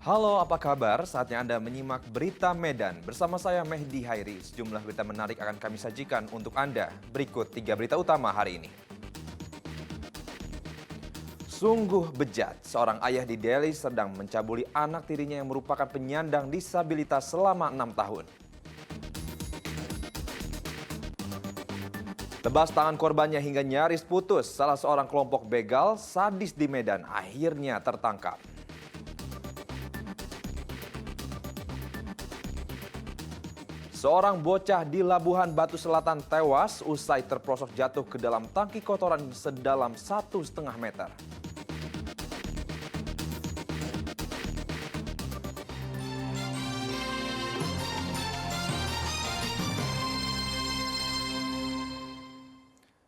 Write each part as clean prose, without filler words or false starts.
Halo, apa kabar? Saatnya Anda menyimak Berita Medan. Bersama saya Mehdi Hairi, sejumlah berita menarik akan kami sajikan untuk Anda. Berikut 3 berita utama hari ini. Sungguh bejat, seorang ayah di Deli Serdang mencabuli anak tirinya yang merupakan penyandang disabilitas selama 6 tahun. Tebas tangan korbannya hingga nyaris putus, salah seorang kelompok begal sadis di Medan akhirnya tertangkap. Seorang bocah di Labuhan Batu Selatan tewas usai terprosok jatuh ke dalam tangki kotoran sedalam 1,5 meter.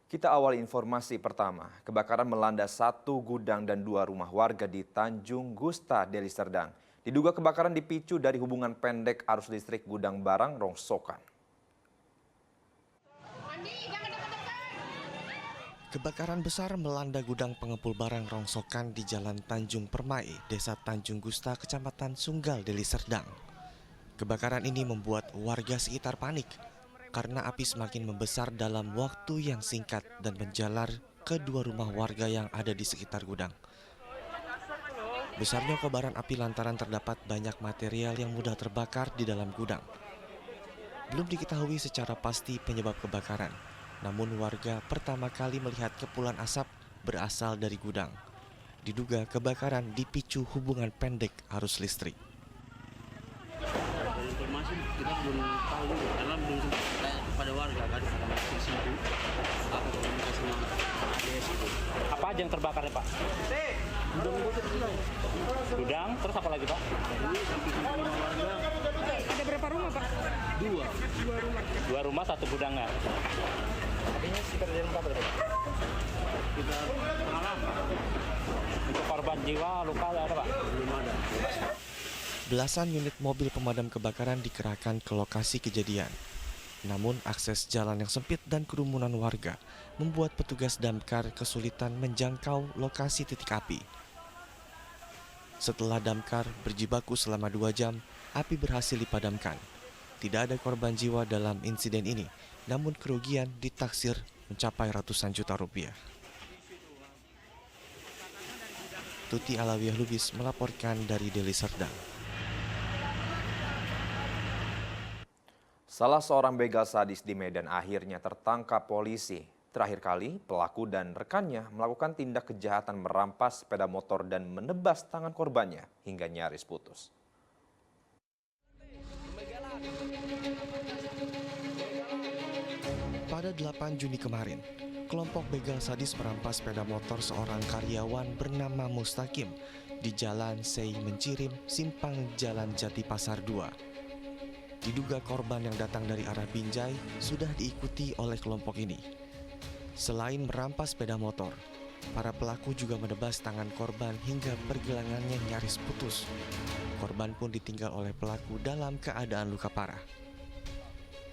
Kita awali informasi pertama. Kebakaran melanda 1 gudang dan 2 rumah warga di Tanjung Gusta, Deli Serdang. Diduga kebakaran dipicu dari hubungan pendek arus listrik gudang barang rongsokan. Kebakaran besar melanda gudang pengepul barang rongsokan di Jalan Tanjung Permai, Desa Tanjung Gusta, Kecamatan Sunggal, Deli Serdang. Kebakaran ini membuat warga sekitar panik karena api semakin membesar dalam waktu yang singkat dan menjalar ke 2 rumah warga yang ada di sekitar gudang. Besarnya kobaran api lantaran terdapat banyak material yang mudah terbakar di dalam gudang. Belum diketahui secara pasti penyebab kebakaran, namun warga pertama kali melihat kepulan asap berasal dari gudang. Diduga kebakaran dipicu hubungan pendek arus listrik. Dari informasi kita belum tahu karena belum sempat tanya kepada warga kan karena masih sibuk apa komunikasi sama ADS itu. Apa aja yang terbakar ya Pak? Gudang, terus apa lagi Pak? Ini sampai ke rumah warga. Ada berapa rumah Pak? 2 rumah, 1 gudang nggak? Apinya sekitar jam berapa Pak? Kita malam Untuk korban jiwa, luka ada Pak? belum ada. Belasan unit mobil pemadam kebakaran dikerahkan ke lokasi kejadian. Namun akses jalan yang sempit dan kerumunan warga membuat petugas damkar kesulitan menjangkau lokasi titik api. Setelah damkar berjibaku selama 2 jam, api berhasil dipadamkan. Tidak ada korban jiwa dalam insiden ini, namun kerugian ditaksir mencapai ratusan juta rupiah. Tuti Alawiyah Lubis melaporkan dari Deli Serdang. Salah seorang begal sadis di Medan akhirnya tertangkap polisi. Terakhir kali, pelaku dan rekannya melakukan tindak kejahatan merampas sepeda motor dan menebas tangan korbannya hingga nyaris putus. Pada 8 Juni kemarin, kelompok begal sadis merampas sepeda motor seorang karyawan bernama Mustaqim di Jalan Sei Mencirim, Simpang Jalan Jati Pasar 2. Diduga korban yang datang dari arah Binjai sudah diikuti oleh kelompok ini. Selain merampas sepeda motor, para pelaku juga menebas tangan korban hingga pergelangannya nyaris putus. Korban pun ditinggal oleh pelaku dalam keadaan luka parah.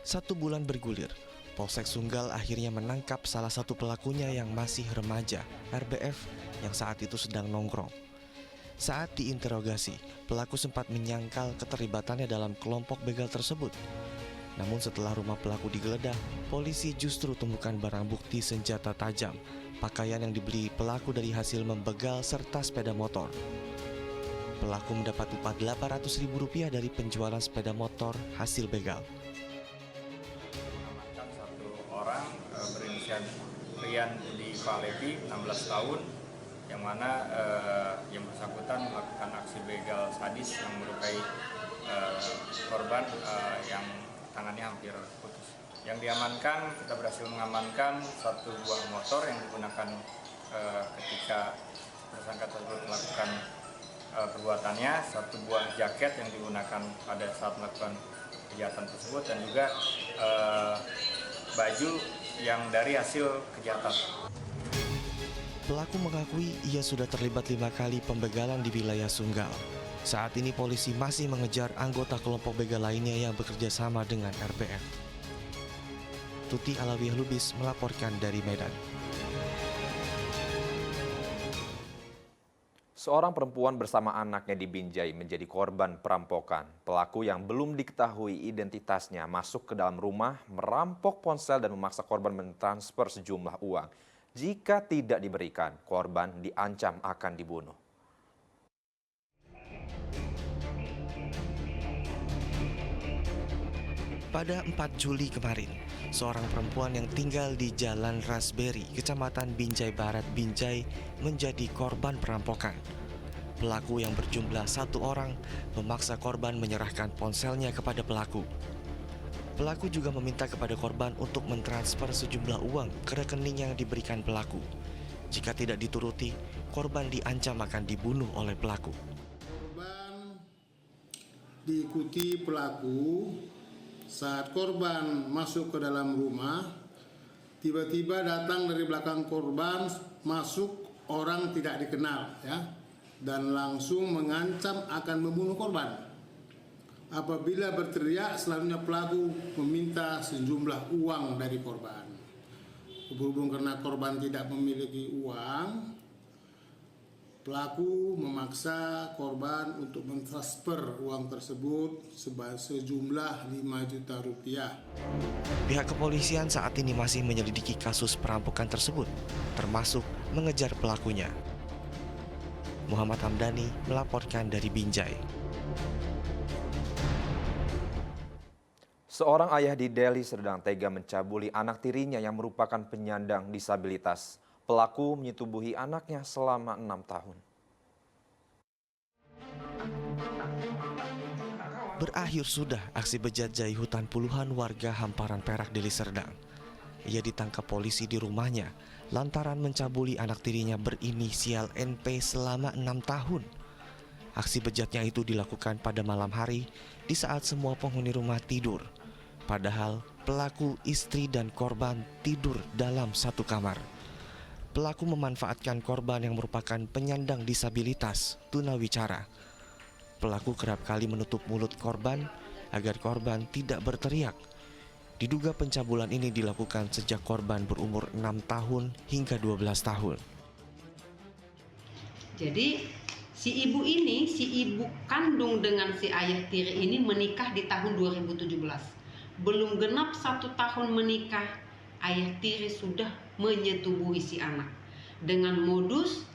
1 bulan bergulir, Polsek Sunggal akhirnya menangkap salah satu pelakunya yang masih remaja, RBF, yang saat itu sedang nongkrong. Saat diinterogasi, pelaku sempat menyangkal keterlibatannya dalam kelompok begal tersebut. Namun setelah rumah pelaku digeledah, polisi justru temukan barang bukti senjata tajam, pakaian yang dibeli pelaku dari hasil membegal serta sepeda motor. Pelaku mendapat upah Rp800.000 dari penjualan sepeda motor hasil begal. Mengamankan 1 orang berinisial Rian Budi Palevi, 16 tahun, yang mana yang bersangkutan melakukan aksi begal sadis yang melukai korban yang tangannya hampir putus. Yang diamankan, kita berhasil mengamankan 1 buah motor yang digunakan ketika tersangka tersebut melakukan perbuatannya, 1 buah jaket yang digunakan pada saat melakukan kejahatan tersebut, dan juga baju yang dari hasil kejahatan. Pelaku mengakui ia sudah terlibat 5 kali pembegalan di wilayah Sunggal. Saat ini polisi masih mengejar anggota kelompok begal lainnya yang bekerja sama dengan RBF. Tuti Alawiyah Lubis melaporkan dari Medan. Seorang perempuan bersama anaknya di Binjai menjadi korban perampokan. Pelaku yang belum diketahui identitasnya masuk ke dalam rumah, merampok ponsel dan memaksa korban mentransfer sejumlah uang. Jika tidak diberikan, korban diancam akan dibunuh. Pada 4 Juli kemarin, seorang perempuan yang tinggal di Jalan Raspberry, Kecamatan Binjai Barat, Binjai, menjadi korban perampokan. Pelaku yang berjumlah 1 orang memaksa korban menyerahkan ponselnya kepada pelaku. Pelaku juga meminta kepada korban untuk mentransfer sejumlah uang ke rekening yang diberikan pelaku. Jika tidak dituruti, korban diancam akan dibunuh oleh pelaku. Korban diikuti pelaku. Saat korban masuk ke dalam rumah, tiba-tiba datang dari belakang korban masuk orang tidak dikenal, dan langsung mengancam akan membunuh korban. Apabila berteriak, selanjutnya pelaku meminta sejumlah uang dari korban. Berhubung karena korban tidak memiliki uang, pelaku memaksa korban untuk mentransfer uang tersebut sejumlah 5 juta rupiah. Pihak kepolisian saat ini masih menyelidiki kasus perampokan tersebut, termasuk mengejar pelakunya. Muhammad Hamdani melaporkan dari Binjai. Seorang ayah di Deli Serdang tega mencabuli anak tirinya yang merupakan penyandang disabilitas. Pelaku menyetubuhi anaknya selama 6 tahun. Berakhir sudah aksi bejat jahitan puluhan warga hamparan Perak Deli Serdang. Ia ditangkap polisi di rumahnya lantaran mencabuli anak tirinya berinisial NP selama 6 tahun. Aksi bejatnya itu dilakukan pada malam hari di saat semua penghuni rumah tidur. Padahal pelaku, istri, dan korban tidur dalam satu kamar. Pelaku memanfaatkan korban yang merupakan penyandang disabilitas tunawicara. Pelaku kerap kali menutup mulut korban agar korban tidak berteriak. Diduga pencabulan ini dilakukan sejak korban berumur 6 tahun hingga 12 tahun. Jadi si ibu kandung dengan si ayah tiri ini menikah di tahun 2017. Belum genap 1 tahun menikah, ayah tiri sudah menyetubuhi si anak dengan modus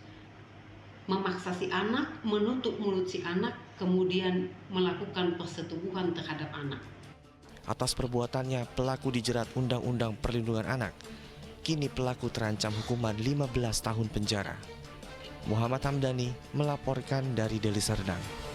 memaksa si anak, menutup mulut si anak, kemudian melakukan persetubuhan terhadap anak. Atas perbuatannya, pelaku dijerat Undang-Undang Perlindungan Anak. Kini pelaku terancam hukuman 15 tahun penjara. Muhammad Hamdani melaporkan dari Deli Serdang.